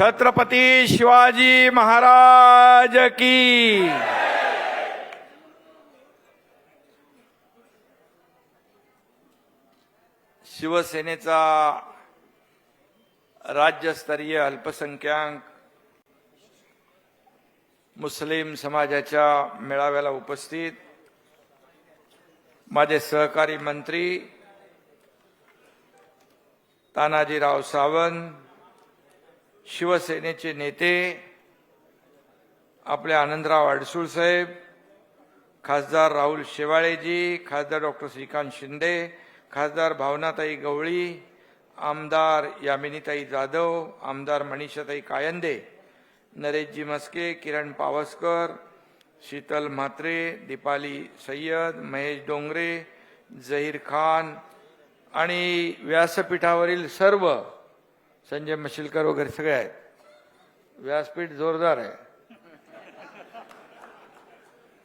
छत्रपती शिवाजी महाराज की। शिवसेनेचा राज्यस्तरीय अल्पसंख्याक मुस्लिम समाजाच्या मेळाव्याला उपस्थित माझे सहकारी मंत्री तानाजीराव सावंत, शिवसेनेचे नेते आपले आनंदराव अडसूळ साहेब, खासदार राहुल शेवाळेजी, खासदार डॉक्टर श्रीकांत शिंदे, खासदार भावनाताई गवळी, आमदार यामिनीताई जाधव, आमदार मनीषाताई कायंदे, नरेशजी मस्के, किरण पावसकर, शीतल म्हात्रे, दीपाली सय्यद, महेश डोंगरे, जहीर खान आणि व्यासपीठावरील सर्व, संजय मशिलकर वगैरे सगळे आहेत. व्यासपीठ जोरदार आहे,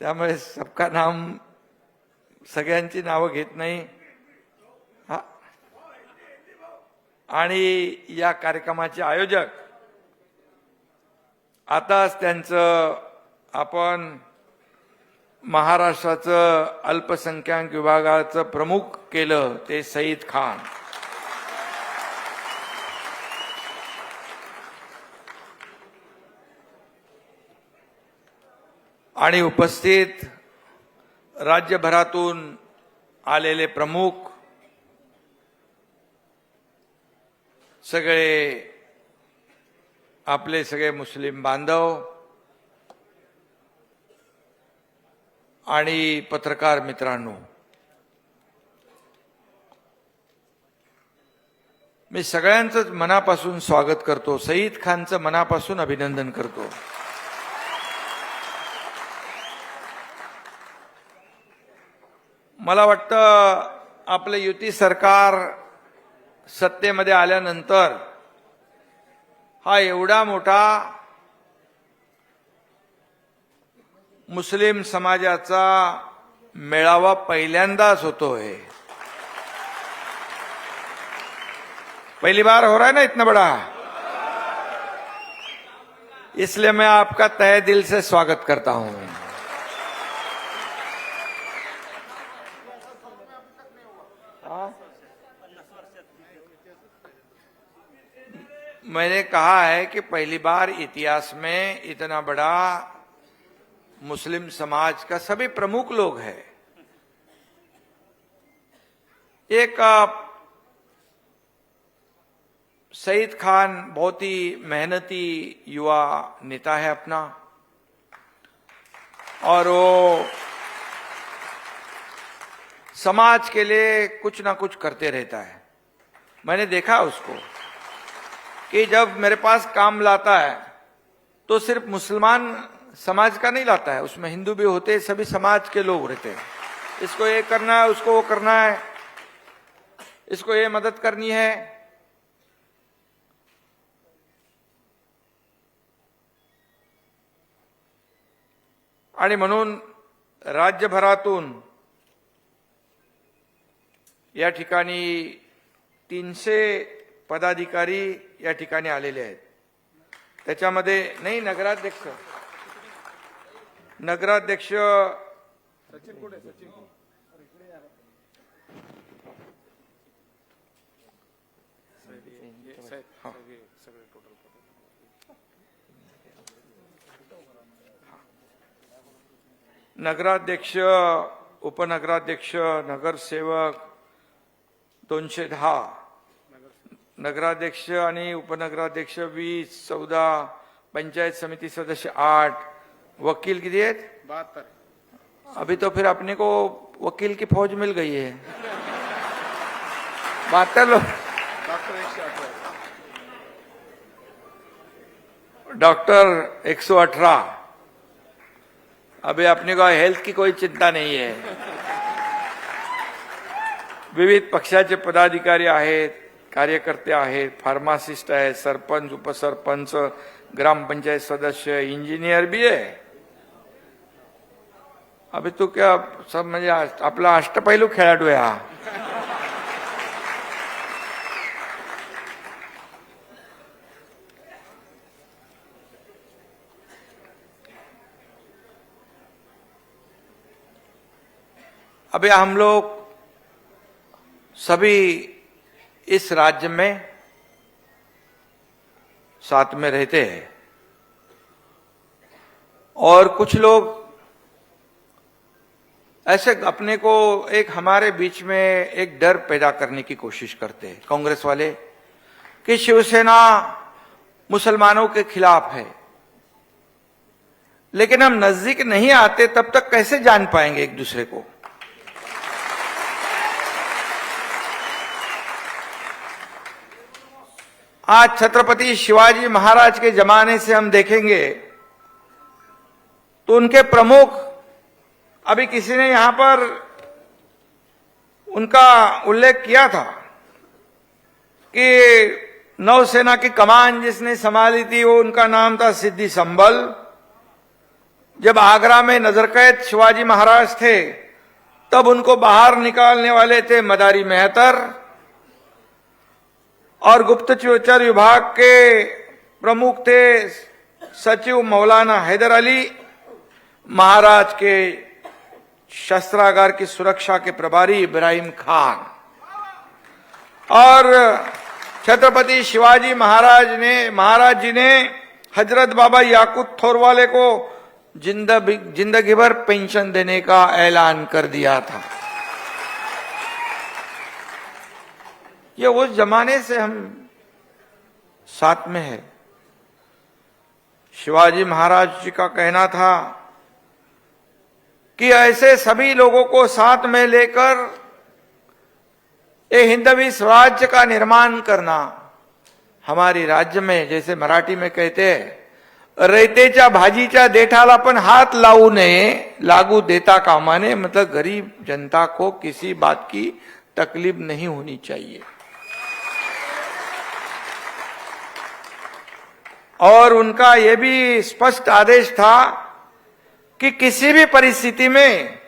त्यामुळे सबका नाम सगळ्यांची नावं घेत नाही. आणि या कार्यक्रमाचे आयोजक, आताच त्यांचं आपण महाराष्ट्राचं अल्पसंख्याक विभागाचं प्रमुख केलं, ते सईद खान. आणि उपस्थित राज्यभरातून आलेले प्रमुख सगळे आपले सगळे मुस्लिम बांधव आणि पत्रकार मित्रांनो, मी सगळ्यांचंच मनापासून स्वागत करतो. सईद खानचं मनापासून अभिनंदन करतो. मला वाटतं आपलं युती सरकार सत्तेमध्ये आल्यानंतर हा एवढा मोठा मुस्लिम समाजाचा मेळावा पहिल्यांदाच होतोय. पहली बार हो रहा है ना इतना बड़ा, इसलिए मैं आपका तहे दिल से स्वागत करता हूं. मैंने कहा है कि पहली बार इतिहास में इतना बड़ा मुस्लिम समाज का सभी प्रमुख लोग हैं. एक सईद खान बहुत ही मेहनती युवा नेता है अपना, और वो समाज के लिए कुछ ना कुछ करते रहता है. मैंने देखा उसको कि जब मेरे पास काम लाता है तो सिर्फ मुसलमान समाज का नहीं लाता है, उसमें हिंदू भी होते हैं, सभी समाज के लोग रहते हैं. इसको ये करना है, उसको वो करना है, इसको ये मदद करनी है. आणि म्हणून राज्यभरातून या ठिकाणी 300 पदाधिकारी या ठिकाणी आलेले आहेत. त्याच्यामध्ये नाही नगराध्यक्ष सचिन कुठे, सचिन नगराध्यक्ष, उपनगराध्यक्ष, नगरसेवक 210, नगराध्यक्ष आणि उपनगराध्यक्ष 20, 14, पंचायत समिति सदस्य 8, वकील कितने हैं? 72. अभी तो फिर अपने को वकील की फौज मिल गई है. 72 लोग. डॉक्टर 118. अभी अपने को हेल्थ की कोई चिंता नहीं है. विविध पक्षाचे पदाधिकारी आहेत, कार्यकर्ते आहेत, फार्मासिस्ट आहेत, सरपंच, उपसरपंच, ग्रामपंचायत सदस्य, इंजिनियर भी है. अभी तो क्या सब म्हणजे आपला अष्टपैलू खेळाडू आहे हा. अभी हम लोग सभी इस राज्य में साथ में रहते हैं और कुछ लोग ऐसे अपने को एक हमारे बीच में एक डर पैदा करने की कोशिश करते हैं कांग्रेस वाले कि शिवसेना मुसलमानों के खिलाफ है। लेकिन हम नजदीक नहीं आते तब तक कैसे जान पाएंगे एक दूसरे को। आज छत्रपति शिवाजी महाराज के जमाने से हम देखेंगे तो उनके प्रमुख, अभी किसी ने यहां पर उनका उल्लेख किया था कि नौसेना की कमान जिसने संभाली थी वो उनका नाम था सिद्धि संबल। जब आगरा में नजरकैद शिवाजी महाराज थे तब उनको बाहर निकालने वाले थे मदारी मेहतर और गुप्तचर विभाग के प्रमुख थे सचिव मौलाना हैदर अली। महाराज के शस्त्रागार की सुरक्षा के प्रभारी इब्राहिम खान और छत्रपति शिवाजी महाराज जी ने हजरत बाबा याकूत थोरवाले को जिंदगी भर पेंशन देने का ऐलान कर दिया था। ये उस जमाने से हम साथ में है। शिवाजी महाराज जी का कहना था कि ऐसे सभी लोगों को साथ में लेकर ये हिंदवी स्वराज्य का निर्माण करना हमारी राज्य में, जैसे मराठी में कहते हैं, रयतेच्या भाजीच्या देठाला पण हाथ लावू नये लागू देता कामाने, मतलब गरीब जनता को किसी बात की तकलीफ नहीं होनी चाहिए। और उनका यह भी स्पष्ट आदेश था कि किसी भी परिस्थिति में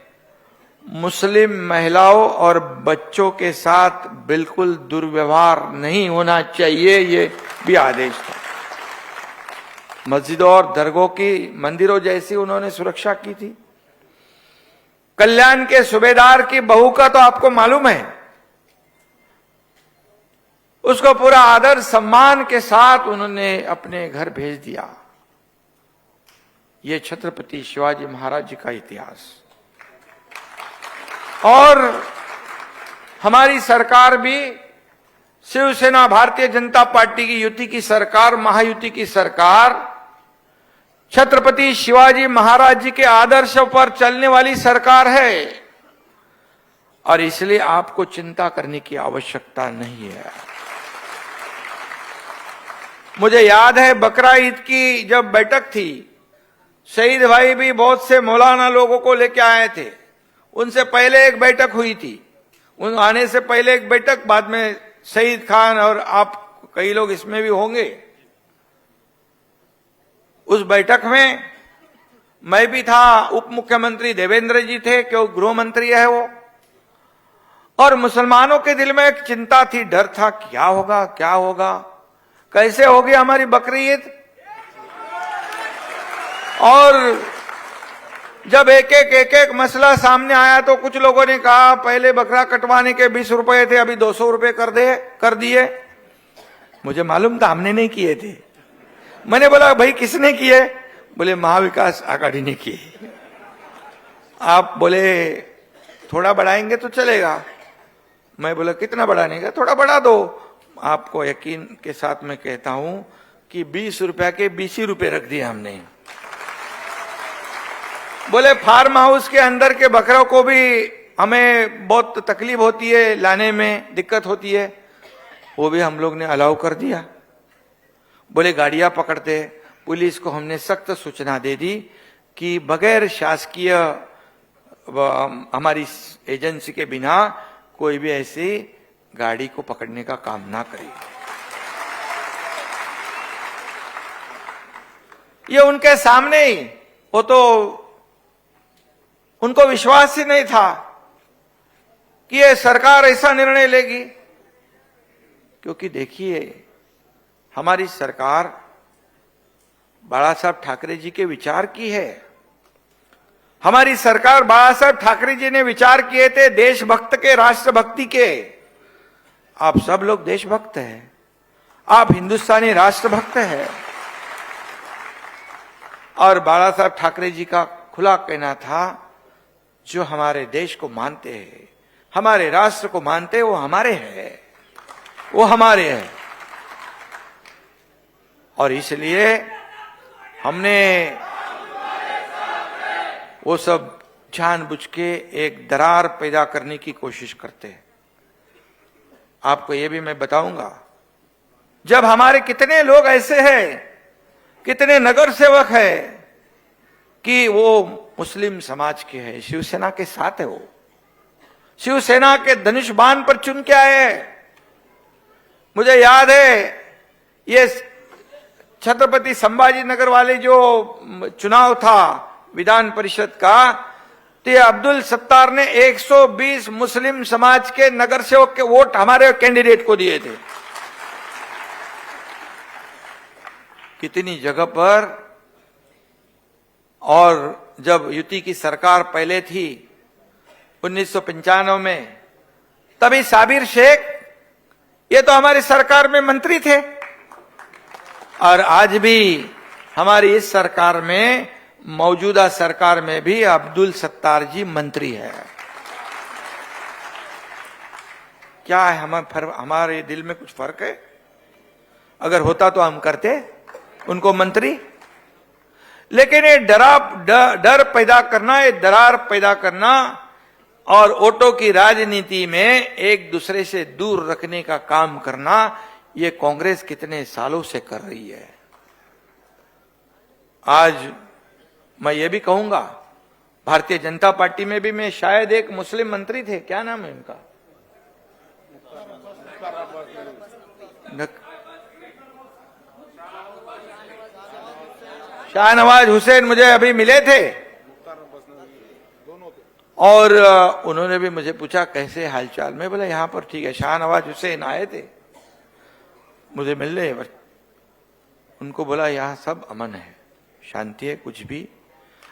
मुस्लिम महिलाओं और बच्चों के साथ बिल्कुल दुर्व्यवहार नहीं होना चाहिए, ये भी आदेश था। मस्जिदों और दरगाहों की, मंदिरों जैसी उन्होंने सुरक्षा की थी। कल्याण के सूबेदार की बहू का तो आपको मालूम है, उसको पूरा आदर सम्मान के साथ उन्होंने अपने घर भेज दिया। ये छत्रपति शिवाजी महाराज जी का इतिहास। और हमारी सरकार भी, शिवसेना भारतीय जनता पार्टी की युति की सरकार, महायुति की सरकार, छत्रपति शिवाजी महाराज जी के आदर्शों पर चलने वाली सरकार है और इसलिए आपको चिंता करने की आवश्यकता नहीं है। मुझे याद है बकरा ईद की जब बैठक थी, शहीद भाई भी बहुत से मौलाना लोगों को लेके आए थे। उनसे पहले एक बैठक हुई थी, उन आने से पहले एक बैठक, बाद में शहीद खान और आप कई लोग इसमें भी होंगे। उस बैठक में मैं भी था, उप मुख्यमंत्री देवेंद्र जी थे, क्यों गृह मंत्री है वो। और मुसलमानों के दिल में एक चिंता थी, डर था, क्या होगा क्या होगा, कैसे होगी हमारी बकरी ईद। और जब एक एक मसला सामने आया तो कुछ लोगों ने कहा पहले बकरा कटवाने के 20 रुपए थे, अभी 200 रुपए कर दिए। मुझे मालूम था, हमने नहीं किए थे। मैंने बोला भाई किसने किए? बोले महाविकास आघाड़ी ने किए। आप बोले थोड़ा बढ़ाएंगे तो चलेगा। मैं बोला कितना बढ़ाने का? थोड़ा बढ़ा दो। आपको यकीन के साथ मैं कहता हूं कि 20 रुपया के 20 रुपए रख दिए हमने। बोले फार्म हाउस के अंदर के बकरों को भी हमें बहुत तकलीफ होती है, लाने में दिक्कत होती है, वो भी हम लोग ने अलाउ कर दिया। बोले गाड़ियां पकड़ते, पुलिस को हमने सख्त सूचना दे दी कि बगैर शासकीय हमारी एजेंसी के बिना कोई भी ऐसी गाड़ी को पकड़ने का काम ना करे। ये उनके सामने ही, वो तो उनको विश्वास ही नहीं था कि ये सरकार ऐसा निर्णय लेगी। क्योंकि देखिए हमारी सरकार बाला साहब ठाकरे जी के विचार की है। हमारी सरकार बाला साहब ठाकरे जी ने विचार किए थे देशभक्त के, राष्ट्रभक्ति के। आप सब लोग देशभक्त हैं, आप हिंदुस्तानी राष्ट्रभक्त हैं। और बाला साहब ठाकरे जी का खुला कहना था, जो हमारे देश को मानते हैं, हमारे राष्ट्र को मानते हैं, वो हमारे हैं, वो हमारे हैं। और इसलिए हमने वो सब जानबूझ के एक दरार पैदा करने की कोशिश करते हैं। आपको ये भी मैं बताऊंगा, जब हमारे कितने लोग ऐसे हैं, कितने नगर सेवक हैं कि वो मुस्लिम समाज के हैं, शिवसेना के साथ है, वो शिवसेना के धनुष बाण पर चुन के आए हैं। मुझे याद है ये छत्रपति संभाजी नगर वाले जो चुनाव था विधान परिषद का, तो अब्दुल सत्तार ने 120 मुस्लिम समाज के नगर सेवक के वोट हमारे कैंडिडेट को दिए थे। कितनी जगह पर। और जब युति की सरकार पहले थी 1995 में, तभी साबिर शेख ये तो हमारी सरकार में मंत्री थे, और आज भी हमारी इस सरकार में, मौजूदा सरकार में भी अब्दुल सत्तार जी मंत्री है। क्या है हमारे दिल में कुछ फर्क है? अगर होता तो हम करते उनको मंत्री। लेकिन ये डर पैदा करना, ये दरार पैदा करना और वोटों की राजनीति में एक दूसरे से दूर रखने का काम करना, ये कांग्रेस कितने सालों से कर रही है। आज मैं ये भी कहूंगा, भारतीय जनता पार्टी में भी मैं शायद एक मुस्लिम मंत्री थे, क्या नाम है उनका, शाहनवाज हुसैन, मुझे अभी मिले थे और उन्होंने भी मुझे पूछा कैसे हालचाल। मैं बोला यहां पर ठीक है। शाहनवाज हुसैन आए थे मुझे मिलने, उनको बोला यहां सब अमन है, शांति है, कुछ भी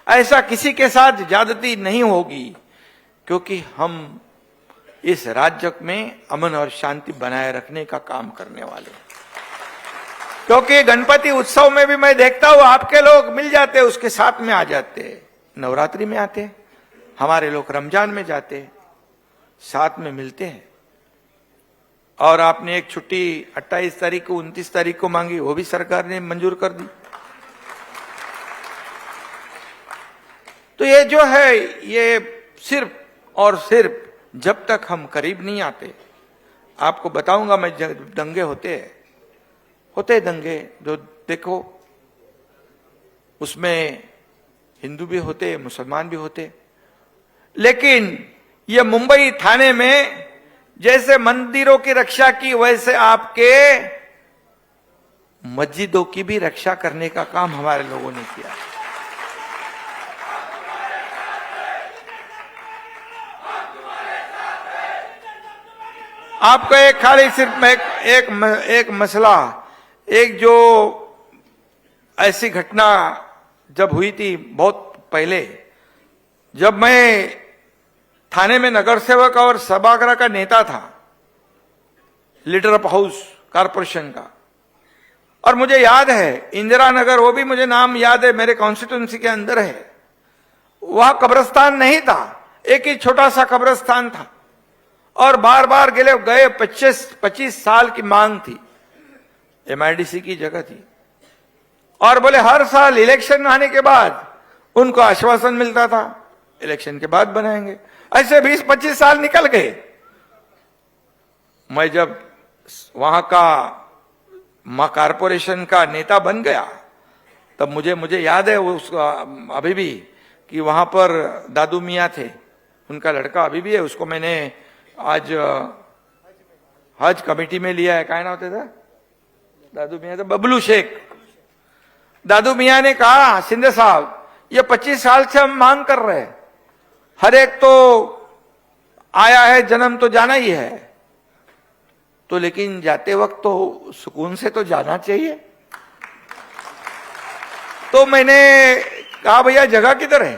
ऐसा किसी के साथ ज्यादती नहीं होगी, क्योंकि हम इस राज्य में अमन और शांति बनाए रखने का काम करने वाले हैं। क्योंकि गणपति उत्सव में भी मैं देखता हूं आपके लोग मिल जाते, उसके साथ में आ जाते, नवरात्रि में आते, हमारे लोग रमजान में जाते, साथ में मिलते हैं। और आपने एक छुट्टी 28 तारीख को 29 तारीख को मांगी, वो भी सरकार ने मंजूर कर दी। तो ये जो है, ये सिर्फ और सिर्फ जब तक हम करीब नहीं आते, आपको बताऊंगा मैं, दंगे होते दंगे, जो देखो उसमें हिंदू भी होते, मुसलमान भी होते, लेकिन ये मुंबई थाने में जैसे मंदिरों की रक्षा की, वैसे आपके मस्जिदों की भी रक्षा करने का काम हमारे लोगों ने किया। आपको एक खाली सिर्फ एक मसला, एक जो ऐसी घटना जब हुई थी बहुत पहले, जब मैं थाने में नगर सेवक और सभागृह का नेता था, लीडर ऑफ हाउस कारपोरेशन का, और मुझे याद है इंदिरा नगर, वो भी मुझे नाम याद है, मेरे कॉन्स्टिट्यूंसी के अंदर है, वहां कब्रिस्तान नहीं था, एक ही छोटा सा कब्रिस्तान था, और बार बार गए 25 साल की मांग थी, MIDC की जगह थी, और बोले हर साल इलेक्शन आने के बाद उनको आश्वासन मिलता था इलेक्शन के बाद बनाएंगे। ऐसे 20-25 साल निकल गए। मैं जब वहां का कारपोरेशन का नेता बन गया, तब मुझे याद है उसका अभी भी, कि वहां पर दादू मियां थे, उनका लड़का अभी भी है, उसको मैंने आज हज कमेटी में लिया है। क्या नाम होता था दादू मियां? था बबलू शेख। दादू मियां ने कहा, सिंधे साहब ये 25 साल से हम मांग कर रहे हैं, हर एक तो आया है, जन्म तो जाना ही है, तो लेकिन जाते वक्त तो सुकून से तो जाना चाहिए। तो मैंने कहा भैया जगह किधर है?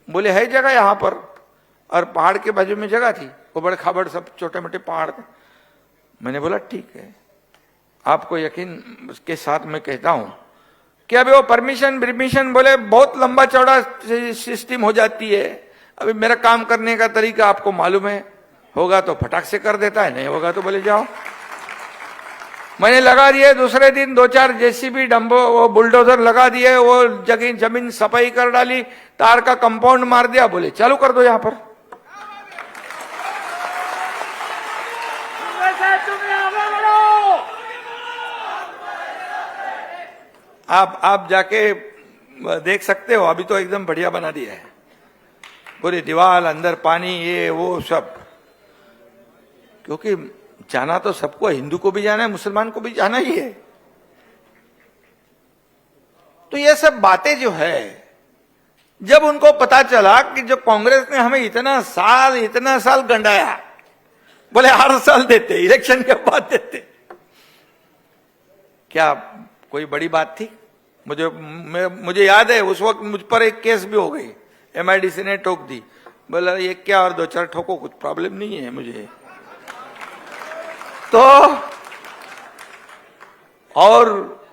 बोले है जगह यहां पर, और पहाड़ के बाजू में जगह थी, वो बड़े खाबड़ सब छोटे मोटे पहाड़ थे। मैंने बोला ठीक है, आपको यकीन के साथ मैं कहता हूं कि अभी वो परमिशन बोले बहुत लंबा चौड़ा सिस्टम हो जाती है। अभी मेरा काम करने का तरीका आपको मालूम है, होगा तो फटाक से कर देता है, नहीं होगा तो बोले जाओ। मैंने लगा दिए, दूसरे दिन 2-4 जेसीबी डंबो वो बुलडोजर लगा दिए, वो जमीन सफाई कर डाली, तार का कंपाउंड मार दिया, बोले चालू कर दो यहां पर। आप जाके देख सकते हो, अभी तो एकदम बढ़िया बना दिया है, पूरी दीवार, अंदर पानी, ये वो सब। क्योंकि जाना तो सबको, हिंदू को भी जाना है, मुसलमान को भी जाना ही है। तो ये सब बातें जो है, जब उनको पता चला कि जो कांग्रेस ने हमें इतना साल गंडाया, बोले हर साल देते, इलेक्शन के बाद देते, क्या कोई बड़ी बात थी? मुझे याद है उस वक्त मुझ पर एक केस भी हो गई, MIDC ने ठोक दी, बोला ये क्या, और 2-4 ठोको, कुछ प्रॉब्लम नहीं है मुझे। तो और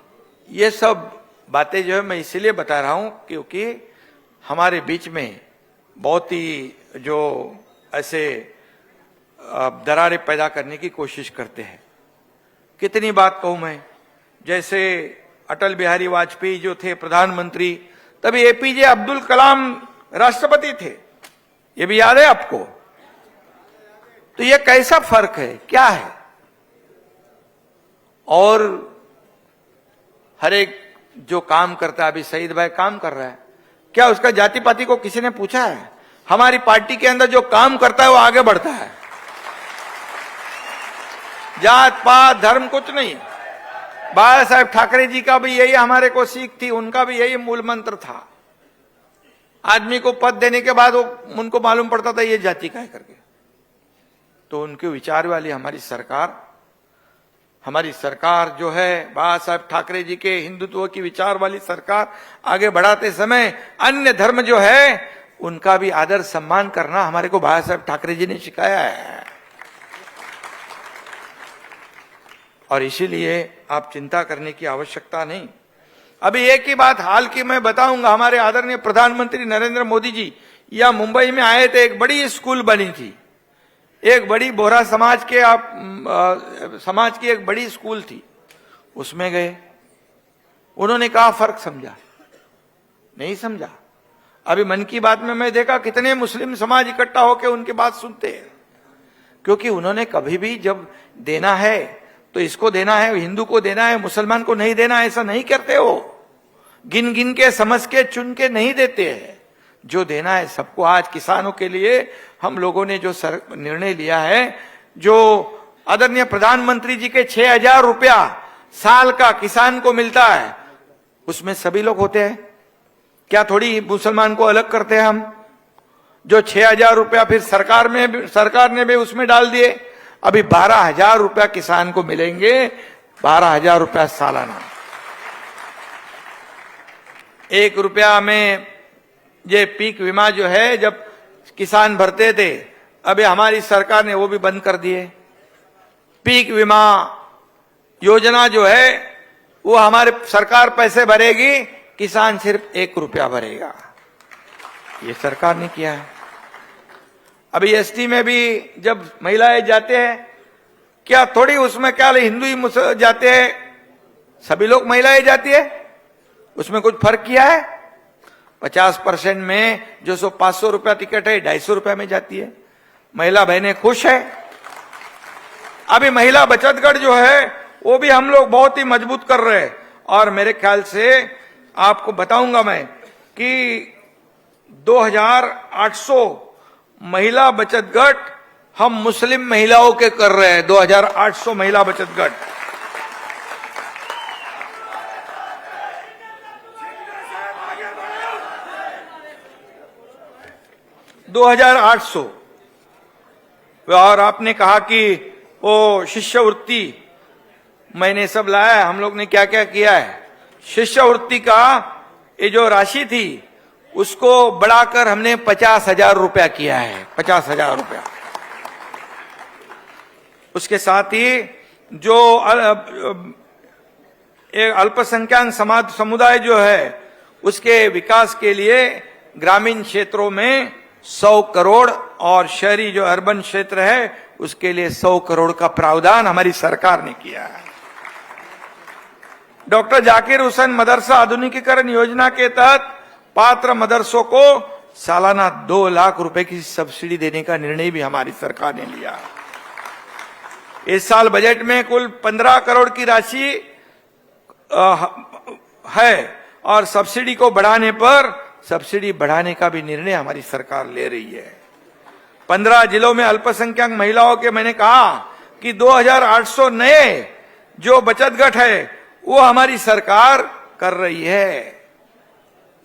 ये सब बातें जो है मैं इसीलिए बता रहा हूं क्योंकि हमारे बीच में बहुत ही जो ऐसे दरारें पैदा करने की कोशिश करते हैं। कितनी बात कहूं मैं, जैसे अटल बिहारी वाजपेयी जो थे प्रधानमंत्री, तभी APJ अब्दुल कलाम राष्ट्रपति थे, ये भी याद है आपको? तो ये कैसा फर्क है, क्या है? और हर एक जो काम करता है, अभी सईद भाई काम कर रहा है, क्या उसका जाति पाति को किसी ने पूछा है? हमारी पार्टी के अंदर जो काम करता है वो आगे बढ़ता है, जात पात धर्म कुछ नहीं। बाला साहेब ठाकरे जी का भी यही हमारे को सीख थी, उनका भी यही मूल मंत्र था। आदमी को पद देने के बाद उनको मालूम पड़ता था ये जाति का है करके। तो उनके विचार वाली हमारी सरकार जो है, बाला साहेब ठाकरे जी के हिंदुत्व की विचार वाली सरकार, आगे बढ़ाते समय अन्य धर्म जो है उनका भी आदर सम्मान करना हमारे को बाला साहेब ठाकरे जी ने सिखाया है। और इसीलिए आप चिंता करने की आवश्यकता नहीं। अभी एक ही बात हाल की मैं बताऊंगा, हमारे आदरणीय प्रधानमंत्री नरेंद्र मोदी जी या मुंबई में आए थे, एक बड़ी स्कूल बनी थी, एक बड़ी बोहरा समाज की एक बड़ी स्कूल थी, उसमें गए, उन्होंने कहा फर्क समझा, नहीं समझा। अभी मन की बात में मैं देखा कितने मुस्लिम समाज इकट्ठा होकर उनकी बात सुनते हैं, क्योंकि उन्होंने कभी भी जब देना है तो इसको देना है, हिंदू को देना है, मुसलमान को नहीं देना, ऐसा नहीं करते हो। गिन गिन के, समझ के, चुन के नहीं देते हैं, जो देना है सबको। आज किसानों के लिए हम लोगों ने जो निर्णय लिया है, जो आदरणीय प्रधानमंत्री जी के 6,000 रुपया साल का किसान को मिलता है, उसमें सभी लोग होते हैं क्या? थोड़ी मुसलमान को अलग करते हैं हम? जो 6,000 रुपया फिर सरकार ने भी उसमें डाल दिए, अभी 12,000 रुपया किसान को मिलेंगे, 12,000 रुपया सालाना। 1 रुपया में ये पीक बीमा जो है जब किसान भरते थे, अभी हमारी सरकार ने वो भी बंद कर दिए। पीक बीमा योजना जो है वो हमारे सरकार पैसे भरेगी, किसान सिर्फ 1 रुपया भरेगा, ये सरकार ने किया है। अभी ST में भी जब महिलाएं जाते हैं, क्या थोड़ी उसमें क्या हिंदू ही जाते हैं, सभी लोग महिलाएं जाती है, उसमें कुछ फर्क किया है? 50% में जो 500 रुपया टिकट है 250 रुपया में जाती है। महिला बहनें खुश है। अभी महिला बचत गढ़ जो है वो भी हम लोग बहुत ही मजबूत कर रहे हैं, और मेरे ख्याल से आपको बताऊंगा मैं कि 2,800 महिला बचत गट हम मुस्लिम महिलाओं के कर रहे हैं। 2,800 महिला बचत गट। और आपने कहा कि वो शिष्यवृत्ति मैंने सब लाया है, हम लोग ने क्या क्या किया है। शिष्यवृत्ति का ये जो राशि थी उसको बढ़ाकर हमने 50,000 रुपया किया है, 50,000 रुपया। उसके साथ ही जो एक अल्पसंख्यक समुदाय जो है उसके विकास के लिए ग्रामीण क्षेत्रों में 100 करोड़ और शहरी जो अर्बन क्षेत्र है उसके लिए 100 करोड़ का प्रावधान हमारी सरकार ने किया है। डॉक्टर जाकिर हुसैन मदरसा आधुनिकीकरण योजना के तहत पात्र मदरसों को सालाना 2 लाख रुपए की सब्सिडी देने का निर्णय भी हमारी सरकार ने लिया। इस साल बजट में कुल 15 करोड़ की राशि है और सब्सिडी को बढ़ाने पर सब्सिडी बढ़ाने का भी निर्णय हमारी सरकार ले रही है। 15 जिलों में अल्पसंख्यक महिलाओं के मैंने कहा कि 2,800 नए जो बचत गट है वो हमारी सरकार कर रही है।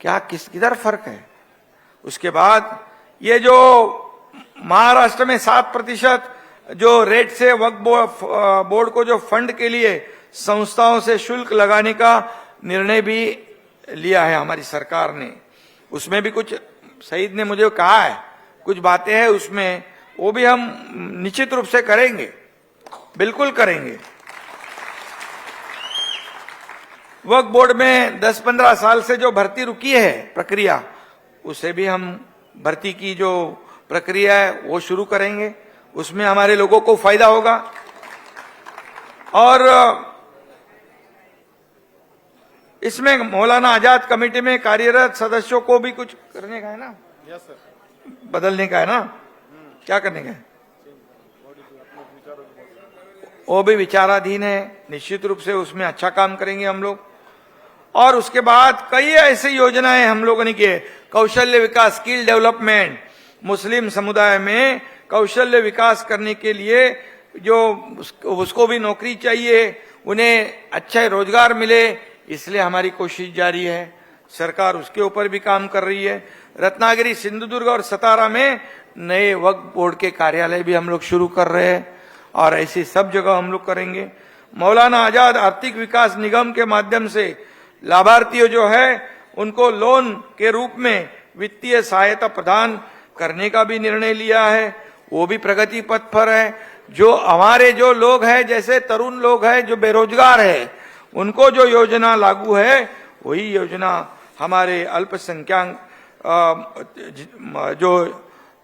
क्या किधर फर्क है? उसके बाद ये जो महाराष्ट्र में 7% जो रेट से वक्फ बोर्ड को जो फंड के लिए संस्थाओं से शुल्क लगाने का निर्णय भी लिया है हमारी सरकार ने, उसमें भी कुछ शहीद ने मुझे कहा है, कुछ बातें हैं उसमें, वो भी हम निश्चित रूप से करेंगे, बिल्कुल करेंगे। वक्फ बोर्ड में 10-15 साल से जो भर्ती रुकी है प्रक्रिया, उसे भी हम भर्ती की जो प्रक्रिया है वो शुरू करेंगे, उसमें हमारे लोगों को फायदा होगा। और इसमें मौलाना आजाद कमेटी में कार्यरत सदस्यों को भी कुछ करने का है ना? Yes sir. बदलने का है ना? क्या करने का है? वो भी विचाराधीन है, निश्चित रूप से उसमें अच्छा काम करेंगे हम लोग। और उसके बाद कई ऐसी योजनाएं हम लोगों ने की है, कौशल्य विकास, स्किल डेवलपमेंट, मुस्लिम समुदाय में कौशल्य विकास करने के लिए जो उसको भी नौकरी चाहिए, उन्हें अच्छा रोजगार मिले, इसलिए हमारी कोशिश जारी है। सरकार उसके ऊपर भी काम कर रही है। रत्नागिरी, सिंधुदुर्ग और सतारा में नए वक्फ बोर्ड के कार्यालय भी हम लोग शुरू कर रहे हैं और ऐसी सब जगह हम लोग करेंगे। मौलाना आजाद आर्थिक विकास निगम के माध्यम से लाभार्थियों जो है उनको लोन के रूप में वित्तीय सहायता प्रदान करने का भी निर्णय लिया है, वो भी प्रगति पथ पर है। जो हमारे जो लोग हैं, जैसे तरुण लोग हैं जो बेरोजगार है, उनको जो योजना लागू है वही योजना हमारे अल्पसंख्यक जो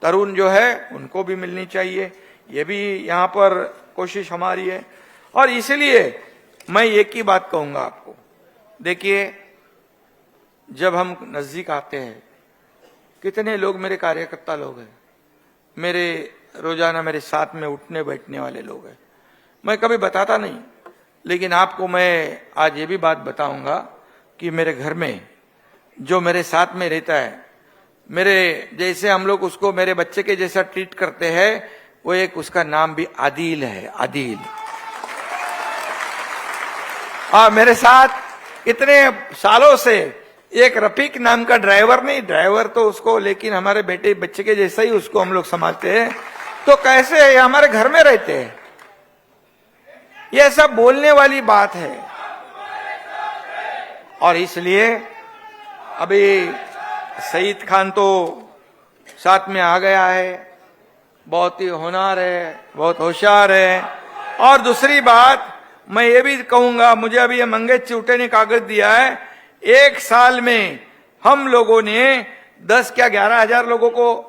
तरुण जो है उनको भी मिलनी चाहिए। ये भी यहाँ पर कोशिश हमारी है। और इसलिए मैं एक ही बात कहूंगा आपको, देखिए जब हम नजदीक आते हैं, कितने लोग मेरे कार्यकर्ता लोग हैं, मेरे रोजाना मेरे साथ में उठने बैठने वाले लोग हैं। मैं कभी बताता नहीं, लेकिन आपको मैं आज ये भी बात बताऊंगा कि मेरे घर में जो मेरे साथ में रहता है, मेरे जैसे हम लोग उसको मेरे बच्चे के जैसा ट्रीट करते हैं, वो एक उसका नाम भी आदिल है, आदिल। और मेरे साथ इतने सालों से एक रफीक नाम का ड्राइवर, नहीं ड्राइवर तो उसको, लेकिन हमारे बेटे बच्चे के जैसा ही उसको हम लोग समझते हैं। तो कैसे ये हमारे घर में रहते हैं, ये सब बोलने वाली बात है। और इसलिए अभी सईद खान तो साथ में आ गया है, बहुत ही होनहार है, बहुत होशियार है। और दूसरी बात मैं ये भी कहूंगा, मुझे अभी ये मंगेश चिवटे ने कागज दिया है, 1 साल में हम लोगों ने 10-11 हजार लोगों को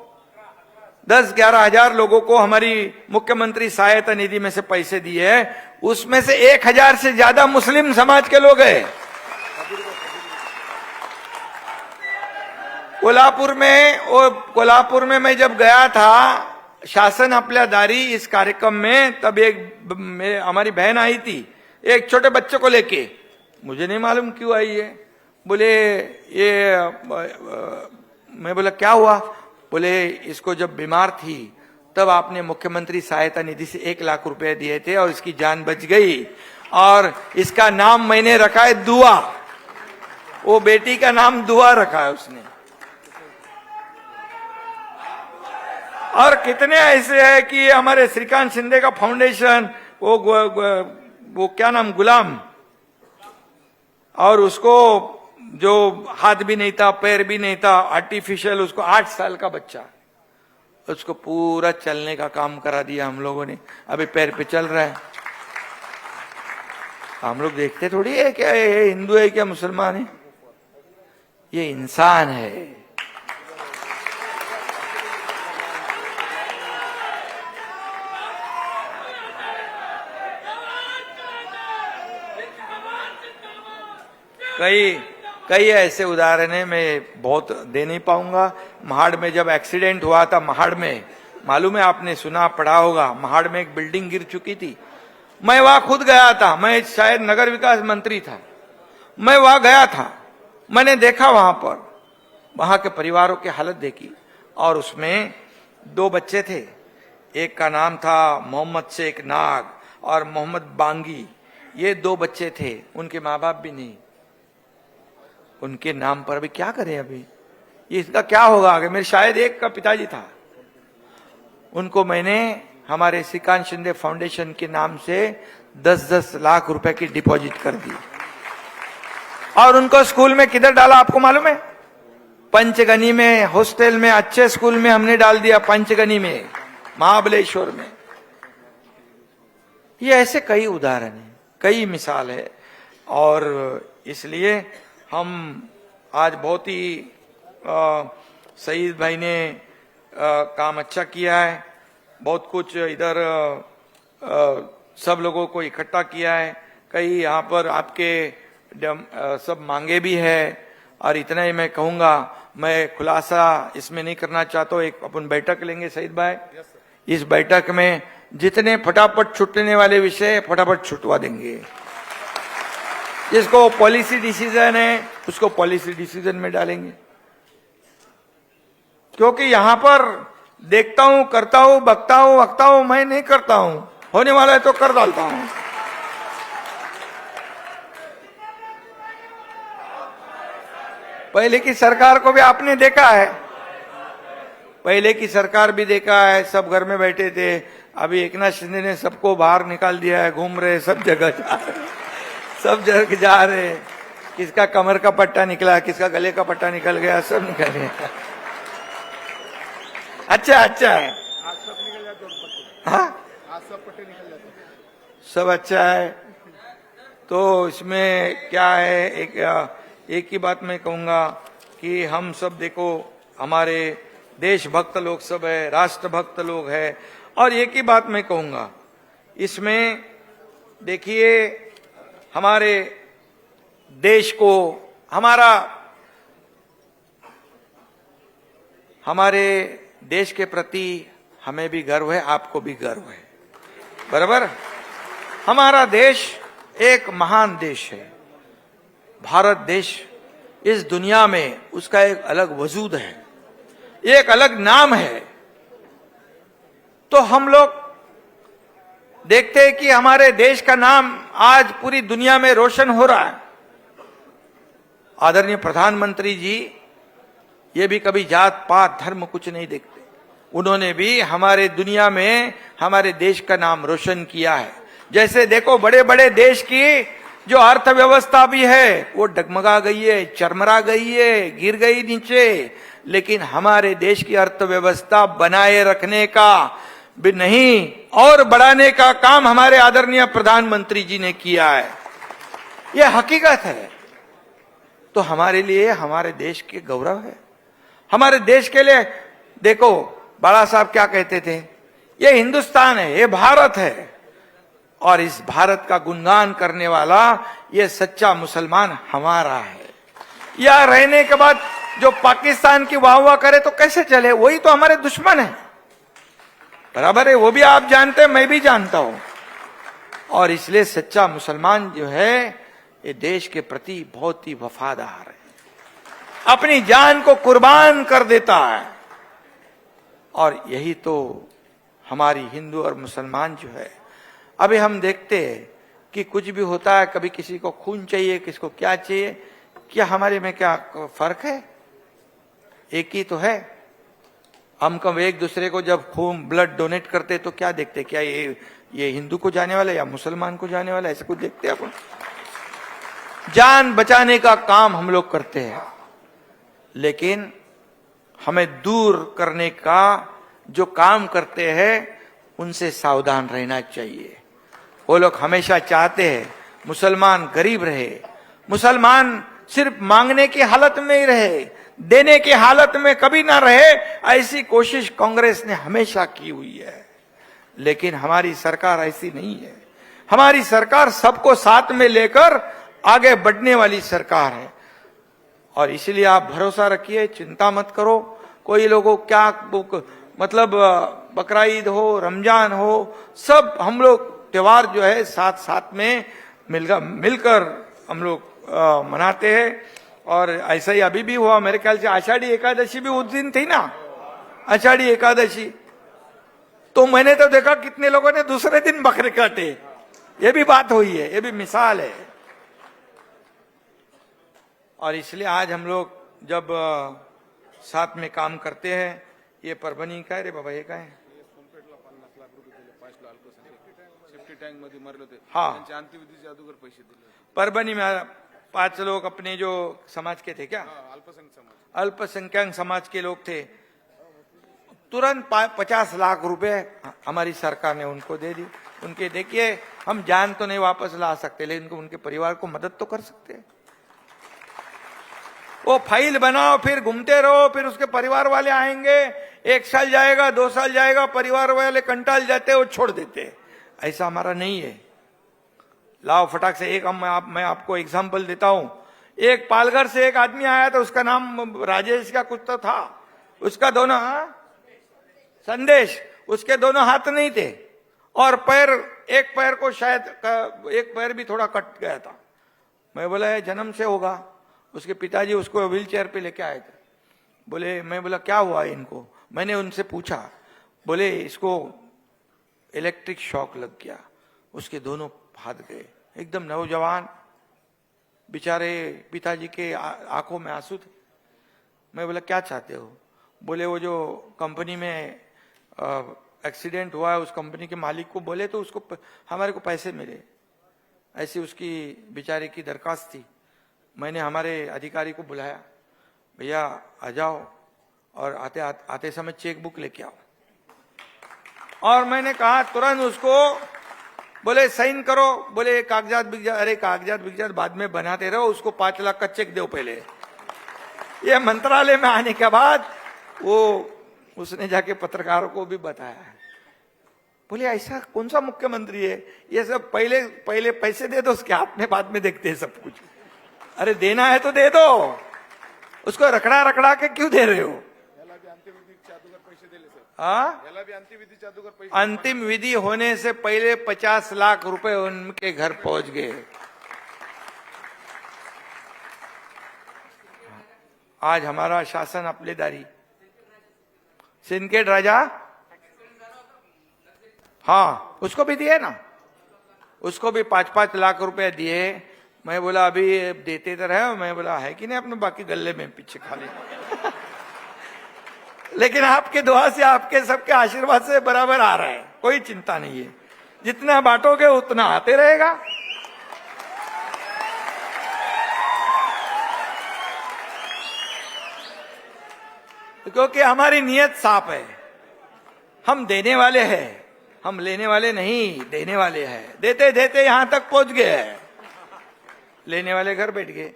10-11 हजार लोगों को हमारी मुख्यमंत्री सहायता निधि में से पैसे दिए हैं। उसमें से 1,000 से ज्यादा मुस्लिम समाज के लोग हैं। कोल्हापुर में मैं जब गया था शासन आपल्या दारी इस कार्यक्रम में, तब एक हमारी बहन आई थी एक छोटे बच्चे को लेके, मुझे नहीं मालूम क्यों आई है। बोले ये मैं बोला क्या हुआ? बोले इसको जब बीमार थी तब आपने मुख्यमंत्री सहायता निधि से 1 लाख रुपए दिए थे और इसकी जान बच गई, और इसका नाम मैंने रखा है दुआ। वो बेटी का नाम दुआ रखा है उसने। और कितने ऐसे है कि हमारे श्रीकांत शिंदे का फाउंडेशन, वो क्या नाम, गुलाम, और उसको जो हाथ भी नहीं था, पैर भी नहीं था, आर्टिफिशियल, उसको 8 साल का बच्चा, उसको पूरा चलने का काम करा दिया हम लोगों ने। अभी पैर पे चल रहा है। हम लोग देखते थोड़ी है क्या ये हिंदू है क्या मुसलमान है, ये इंसान है। कई ऐसे उदाहरण है, मैं बहुत दे नहीं पाऊंगा। महाड़ में जब एक्सीडेंट हुआ था, महाड़ में, मालूम है आपने सुना पढ़ा होगा, महाड़ में एक बिल्डिंग गिर चुकी थी। मैं वहां खुद गया था, मैं शायद नगर विकास मंत्री था, मैं वहां गया था। मैंने देखा वहां पर, वहां के परिवारों की हालत देखी, और उसमें 2 बच्चे थे। एक का नाम था मोहम्मद शेख नाग और मोहम्मद बांगी। ये 2 बच्चे थे, उनके माँ बाप भी नहीं। उनके नाम पर अभी क्या करें, अभी ये इसका क्या होगा आगे। मेरे शायद एक का पिताजी था, उनको मैंने हमारे श्रीकांत शिंदे फाउंडेशन के नाम से 10-10 लाख रुपए की डिपॉजिट कर दी, और उनको स्कूल में किधर डाला आपको मालूम है? पंचगनी में, हॉस्टल में, अच्छे स्कूल में हमने डाल दिया, पंचगनी में, महाबलेश्वर में। ये ऐसे कई उदाहरण है, कई मिसाल है। और इसलिए हम आज बहुत ही सईद भाई ने काम अच्छा किया है, बहुत कुछ इधर सब लोगों को इकट्ठा किया है। कई यहाँ पर आपके सब मांगे भी है, और इतना ही मैं कहूंगा, मैं खुलासा इसमें नहीं करना चाहता हूँ। एक अपन बैठक लेंगे सईद भाई, इस बैठक में जितने फटाफट छूटने वाले विषय फटाफट छुटवा देंगे। जिसको पॉलिसी डिसीजन है उसको पॉलिसी डिसीजन में डालेंगे, क्योंकि यहां पर देखता हूं, करता हूं, बकता हूं, वक्ता हूं, मैं नहीं करता हूं, होने वाला है तो कर डालता हूं। पहले की सरकार को भी आपने देखा है, पहले की सरकार भी देखा है, सब घर में बैठे थे। अभी एकनाथ शिंदे ने सबको बाहर निकाल दिया है, घूम रहे, सब जगह जा रहे, सब जगह जा रहे। किसका कमर का पट्टा निकला, किसका गले का पट्टा निकल गया, सब निकल गया। अच्छा है, हाँ सब अच्छा है। तो इसमें क्या है, एक ही बात मैं कहूंगा कि हम सब देखो, हमारे देशभक्त लोग सब है, राष्ट्रभक्त लोग है। और एक ही बात मैं कहूंगा, इसमें देखिए हमारे देश को, हमारे देश के प्रति हमें भी गर्व है, आपको भी गर्व है, बराबर। हमारा देश एक महान देश है, भारत देश इस दुनिया में उसका एक अलग वजूद है, एक अलग नाम है। तो हम लोग देखते हैं कि हमारे देश का नाम आज पूरी दुनिया में रोशन हो रहा है। आदरणीय प्रधानमंत्री जी ये भी कभी जात पात धर्म कुछ नहीं देखते, उन्होंने भी हमारे दुनिया में हमारे देश का नाम रोशन किया है। जैसे देखो बड़े बड़े देश की जो अर्थव्यवस्था भी है वो डगमगा गई है, चरमरा गई है, गिर गई नीचे, लेकिन हमारे देश की अर्थव्यवस्था बनाए रखने का भी नहीं और बढ़ाने का काम हमारे आदरणीय प्रधानमंत्री जी ने किया है। यह हकीकत है। तो हमारे लिए हमारे देश के गौरव है। हमारे देश के लिए देखो बाला साहब क्या कहते थे, ये हिंदुस्तान है, ये भारत है, और इस भारत का गुणगान करने वाला ये सच्चा मुसलमान हमारा है। या रहने के बाद जो पाकिस्तान की वाह वाह करे तो कैसे चले, वही तो हमारे दुश्मन है, बराबर है। वो भी आप जानते हैं, मैं भी जानता हूं। और इसलिए सच्चा मुसलमान जो है ये देश के प्रति बहुत ही वफादार है, अपनी जान को कुर्बान कर देता है। और यही तो हमारी हिंदू और मुसलमान जो है, अभी हम देखते हैं कि कुछ भी होता है, कभी किसी को खून चाहिए, किसको क्या चाहिए, क्या हमारे में क्या फर्क है? एक ही तो है। हम कब एक दूसरे को जब खून ब्लड डोनेट करते तो क्या देखते, क्या ये हिंदू को जाने वाला है या मुसलमान को जाने वाला है, ऐसे कुछ देखते हैं अपन? जान बचाने का काम हम लोग करते हैं, लेकिन हमें दूर करने का जो काम करते हैं उनसे सावधान रहना चाहिए। वो लोग हमेशा चाहते हैं मुसलमान गरीब रहे, मुसलमान सिर्फ मांगने की हालत में ही रहे, देने की हालत में कभी ना रहे। ऐसी कोशिश कांग्रेस ने हमेशा की हुई है, लेकिन हमारी सरकार ऐसी नहीं है। हमारी सरकार सबको साथ में लेकर आगे बढ़ने वाली सरकार है, और इसलिए आप भरोसा रखिए, चिंता मत करो। कोई लोगों क्या मतलब बकरा-ईद हो, रमजान हो, सब हम लोग त्योहार जो है साथ साथ में मिलकर हम लोग मनाते हैं। और ऐसा ही अभी भी हुआ, मेरे ख्याल से आषाढ़ी एकादशी भी उस दिन थी ना, आषाढ़ी एकादशी। तो मैंने तो देखा कितने लोगों ने दूसरे दिन बकरे काटे। ये भी बात हुई है, ये भी मिसाल है। और इसलिए आज हम लोग जब साथ में काम करते हैं, ये परभणी का है रे बाबा, ये का है, हाँ, परभणी में 5 लोग अपने जो समाज के थे, क्या अल्पसंख्यक समाज के लोग थे, तुरंत 50 लाख रुपए हमारी सरकार ने उनको दे दी। उनके देखिए, हम जान तो नहीं वापस ला सकते, लेकिन उनके परिवार को मदद तो कर सकते हैं। वो फाइल बनाओ, फिर घूमते रहो, फिर उसके परिवार वाले आएंगे, 1 साल जाएगा, 2 साल जाएगा, परिवार वाले कंटाल जाते, वो छोड़ देते। ऐसा हमारा नहीं है। लाओ फटाक से एक मैं आपको एग्जाम्पल देता हूं। एक पालघर से एक आदमी आया था, उसका नाम राजेश का कुछ तो था, उसका दोनों संदेश, उसके दोनों हाथ नहीं थे, और पैर, एक पैर को शायद एक पैर भी थोड़ा कट गया था। मैं बोला ये जन्म से होगा। उसके पिताजी उसको व्हील चेयर पे लेके आए थे। बोले, मैं बोला क्या हुआ इनको? मैंने उनसे पूछा, बोले इसको इलेक्ट्रिक शॉक लग गया, उसके दोनों हाथ गए। एकदम नौजवान, बेचारे पिताजी के आंखों में आंसू थे। मैं बोला क्या चाहते हो? बोले वो जो कंपनी में एक्सीडेंट हुआ है, उस कंपनी के मालिक को बोले तो उसको हमारे को पैसे मिले। ऐसी उसकी बेचारे की दरखास्त थी। मैंने हमारे अधिकारी को बुलाया, भैया आ जाओ, और आते समय चेक बुक लेके आओ। और मैंने कहा तुरंत उसको, बोले साइन करो। बोले कागजात बिगजात, अरे कागजात बिगजात बाद में बनाते रहो, उसको 5 लाख का चेक दो पहले। ये मंत्रालय में आने के बाद वो उसने जाके पत्रकारों को भी बताया। बोले ऐसा कौन सा मुख्यमंत्री है, ये सब पहले पैसे दे दो उसके हाथ में, बाद में देखते हैं सब कुछ। अरे देना है तो दे दो, उसको रखड़ा रखड़ा के क्यों दे रहे हो? अंतिम विधि होने से पहले 50 लाख रुपए उनके घर पहुंच गए। आज हमारा शासन अपलेदारी, सिंदखेड़ राजा, हाँ उसको भी दिए ना, उसको भी 5-5 लाख रुपए दिए। मैं बोला अभी देते तो रहे, मैं बोला है कि नहीं अपने बाकी गले में पीछे खाली लेकिन आपके दुआ से, आपके सबके आशीर्वाद से बराबर आ रहा है, कोई चिंता नहीं है। जितना बांटोगे उतना आते रहेगा। क्योंकि हमारी नियत साफ है, हम देने वाले हैं, हम लेने वाले नहीं, देने वाले हैं। देते देते यहां तक पहुंच गए हैं, लेने वाले घर बैठ गए।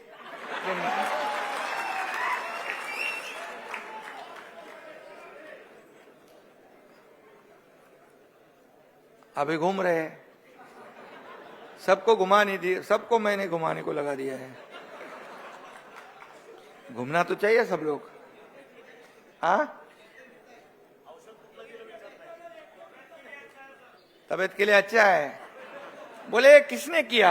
अभी घूम रहे हैं, सबको घुमा नहीं दिया, सबको मैंने घुमाने को लगा दिया है। घूमना तो चाहिए सब लोग। हाँ, तबीयत के लिए अच्छा है। बोले किसने किया?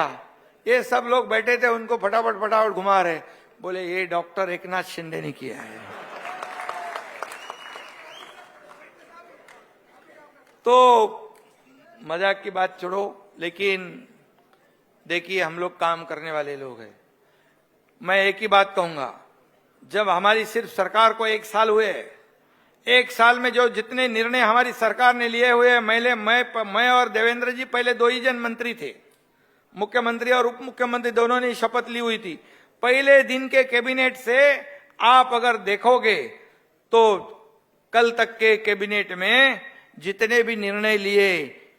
ये सब लोग बैठे थे, उनको फटाफट फटाफट घुमा रहे। बोले ये डॉक्टर एकनाथ शिंदे ने किया है। तो मजाक की बात छोड़ो, लेकिन देखिए हम लोग काम करने वाले लोग हैं। मैं एक ही बात कहूंगा, जब हमारी सिर्फ सरकार को 1 साल हुए, 1 साल में जो जितने निर्णय हमारी सरकार ने लिए हुए, मैं और देवेंद्र जी पहले 2 ही जन मंत्री थे। मुख्यमंत्री और उप मुख्यमंत्री दोनों ने शपथ ली हुई थी। पहले दिन के कैबिनेट से आप अगर देखोगे तो कल तक के कैबिनेट में जितने भी निर्णय लिए,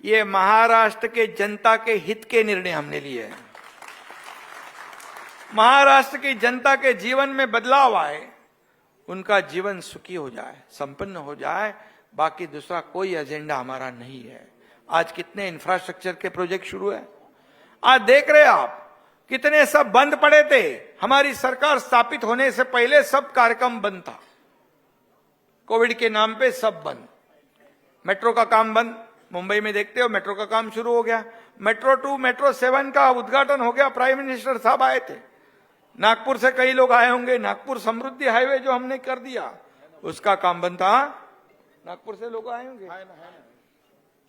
ये महाराष्ट्र के जनता के हित के निर्णय हमने लिए हैं। महाराष्ट्र की जनता के जीवन में बदलाव आए, उनका जीवन सुखी हो जाए, संपन्न हो जाए, बाकी दूसरा कोई एजेंडा हमारा नहीं है। आज कितने इंफ्रास्ट्रक्चर के प्रोजेक्ट शुरू है, आज देख रहे आप कितने सब बंद पड़े थे। हमारी सरकार स्थापित होने से पहले सब कार्यक्रम बंद था, कोविड के नाम पे सब बंद। मेट्रो का काम बंद, मुंबई में देखते हो मेट्रो का काम शुरू हो गया। मेट्रो 2, मेट्रो 7 का उद्घाटन हो गया, प्राइम मिनिस्टर साहब आए थे। नागपुर से कई लोग आए होंगे, नागपुर समृद्धि हाईवे जो हमने कर दिया उसका काम बंद था। नागपुर से लोग आए होंगे।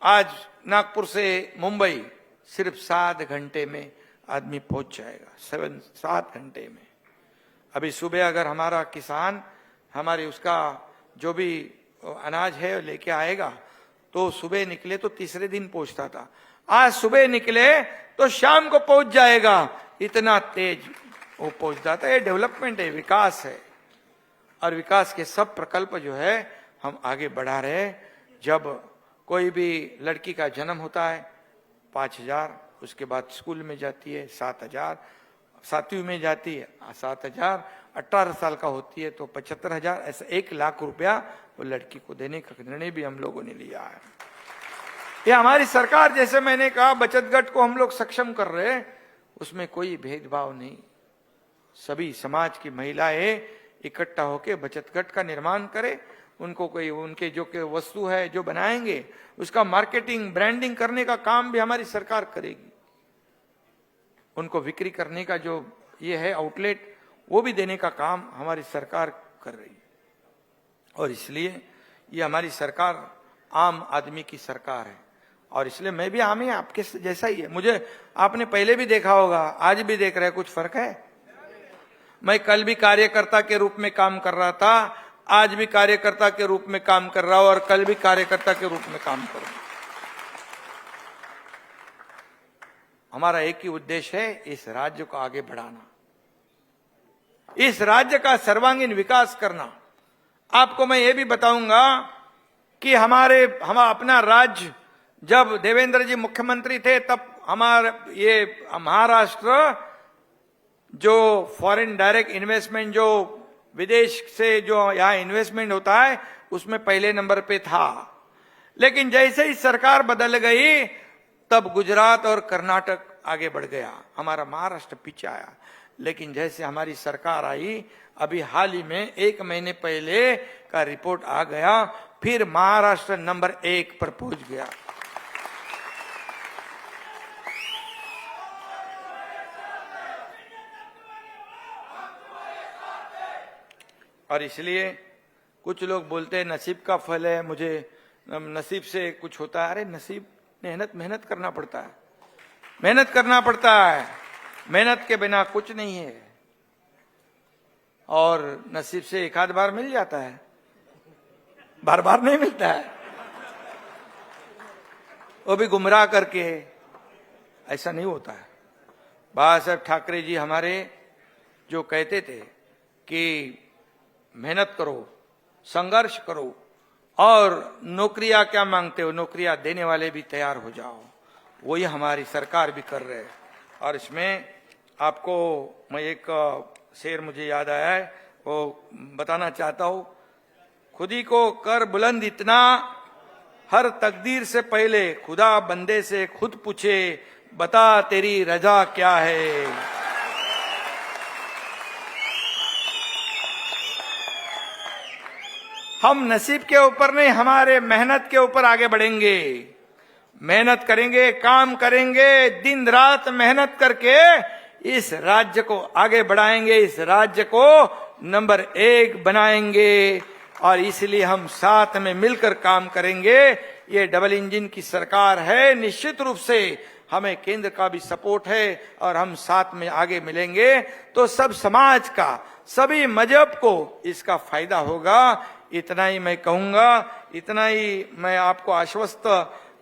आज नागपुर से मुंबई सिर्फ 7 घंटे में आदमी पहुंच जाएगा, 7 घंटे में। अभी सुबह अगर हमारा किसान हमारे उसका जो भी अनाज है लेके आएगा तो सुबह निकले तो तीसरे दिन पहुंचता था, आज सुबह निकले तो शाम को पहुंच जाएगा, इतना तेज वो पहुंच जाता है। डेवलपमेंट है, विकास है, और विकास के सब प्रकल्प जो है हम आगे बढ़ा रहे हैं। जब कोई भी लड़की का जन्म होता है 5,000, उसके बाद स्कूल में जाती है 7,000, 7वीं में जाती है 7,000, 18 साल का होती है तो 75,000, ऐसा 1 लाख रुपया वो लड़की को देने का निर्णय भी हम लोगों ने लिया है। ये हमारी सरकार, जैसे मैंने कहा बचत गट को हम लोग सक्षम कर रहे हैं, उसमें कोई भेदभाव नहीं। सभी समाज की महिलाएं इकट्ठा होकर बचत गट का निर्माण करें, उनको कोई उनके जो के वस्तु है जो बनाएंगे उसका मार्केटिंग ब्रांडिंग करने का काम भी हमारी सरकार करेगी। उनको बिक्री करने का जो ये है आउटलेट वो भी देने का काम हमारी सरकार कर रही है। और इसलिए ये हमारी सरकार आम आदमी की सरकार है, और इसलिए मैं भी आम ही आपके जैसा ही है। मुझे आपने पहले भी देखा होगा, आज भी देख रहे हैं, कुछ फर्क है? मैं कल भी कार्यकर्ता के रूप में काम कर रहा था, आज भी कार्यकर्ता के रूप में काम कर रहा हूं, और कल भी कार्यकर्ता के रूप में काम करूंगा। हमारा एक ही उद्देश्य है, इस राज्य को आगे बढ़ाना, इस राज्य का सर्वांगीण विकास करना। आपको मैं ये भी बताऊंगा कि हम अपना राज्य, जब देवेंद्र जी मुख्यमंत्री थे तब हमारा ये महाराष्ट्र जो फॉरेन डायरेक्ट इन्वेस्टमेंट, जो विदेश से जो यहाँ इन्वेस्टमेंट होता है उसमें पहले नंबर पे था। लेकिन जैसे ही सरकार बदल गई तब गुजरात और कर्नाटक आगे बढ़ गया, हमारा महाराष्ट्र पीछे आया। लेकिन जैसे हमारी सरकार आई, अभी हाल ही में 1 महीने पहले का रिपोर्ट आ गया, फिर महाराष्ट्र नंबर 1 पर पहुंच गया। और इसलिए कुछ लोग बोलते हैं नसीब का फल है, मुझे नसीब से कुछ होता है। अरे नसीब, मेहनत करना पड़ता है, मेहनत करना पड़ता है, मेहनत के बिना कुछ नहीं है। और नसीब से एक आध बार मिल जाता है, बार बार नहीं मिलता है, वो भी गुमराह करके, ऐसा नहीं होता है। बाबा साहब ठाकरे जी हमारे जो कहते थे कि मेहनत करो, संघर्ष करो, और नौकरियां क्या मांगते हो, नौकरियां देने वाले भी तैयार हो जाओ, वही हमारी सरकार भी कर रहे है। और इसमें आपको मैं एक शेर मुझे याद आया है, वो बताना चाहता हूं। खुदी को कर बुलंद इतना, हर तकदीर से पहले खुदा बंदे से खुद पूछे, बता तेरी रजा क्या है। हम नसीब के ऊपर नहीं, हमारे मेहनत के ऊपर आगे बढ़ेंगे, मेहनत करेंगे, काम करेंगे, दिन रात मेहनत करके इस राज्य को आगे बढ़ाएंगे, इस राज्य को नंबर 1 बनाएंगे। और इसलिए हम साथ में मिलकर काम करेंगे। ये डबल इंजन की सरकार है, निश्चित रूप से हमें केंद्र का भी सपोर्ट है, और हम साथ में आगे मिलेंगे तो सब समाज का, सभी मजहब को इसका फायदा होगा। इतना ही मैं कहूंगा, इतना ही मैं आपको आश्वस्त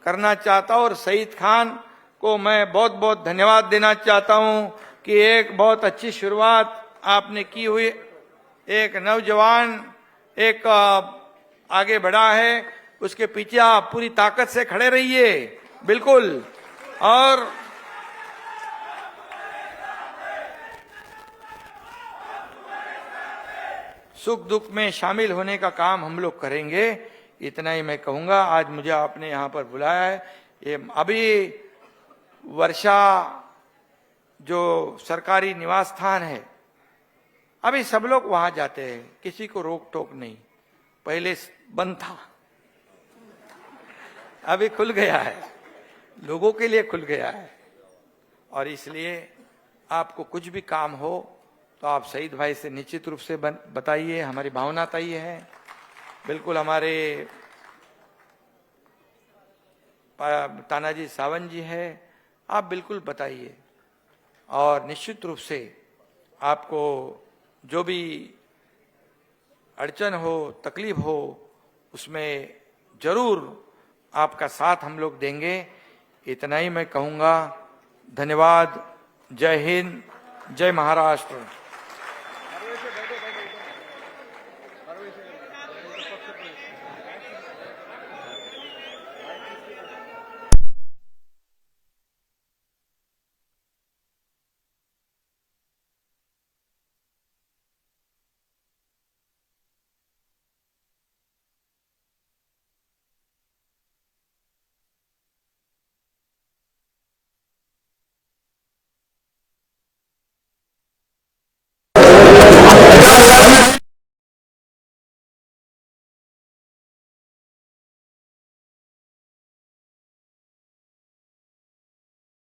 करना चाहता हूं। और सईद खान को मैं बहुत बहुत धन्यवाद देना चाहता हूं कि एक बहुत अच्छी शुरुआत आपने की हुई। एक नौजवान एक आगे बढ़ा है, उसके पीछे आप पूरी ताकत से खड़े रहिए, बिल्कुल। और सुख दुख में शामिल होने का काम हम लोग करेंगे, इतना ही मैं कहूंगा। आज मुझे आपने यहाँ पर बुलाया है। ये अभी वर्षा जो सरकारी निवास स्थान है, अभी सब लोग वहां जाते हैं, किसी को रोक टोक नहीं। पहले बंद था, अभी खुल गया है, लोगों के लिए खुल गया है। और इसलिए आपको कुछ भी काम हो तो आप शहीद भाई से निश्चित रूप से बताइए। हमारी भावना तय है, बिल्कुल। हमारे तानाजी सावंत जी है, आप बिल्कुल बताइए। और निश्चित रूप से आपको जो भी अड़चन हो, तकलीफ हो, उसमें जरूर आपका साथ हम लोग देंगे, इतना ही मैं कहूंगा। धन्यवाद। जय हिंद, जय महाराष्ट्र।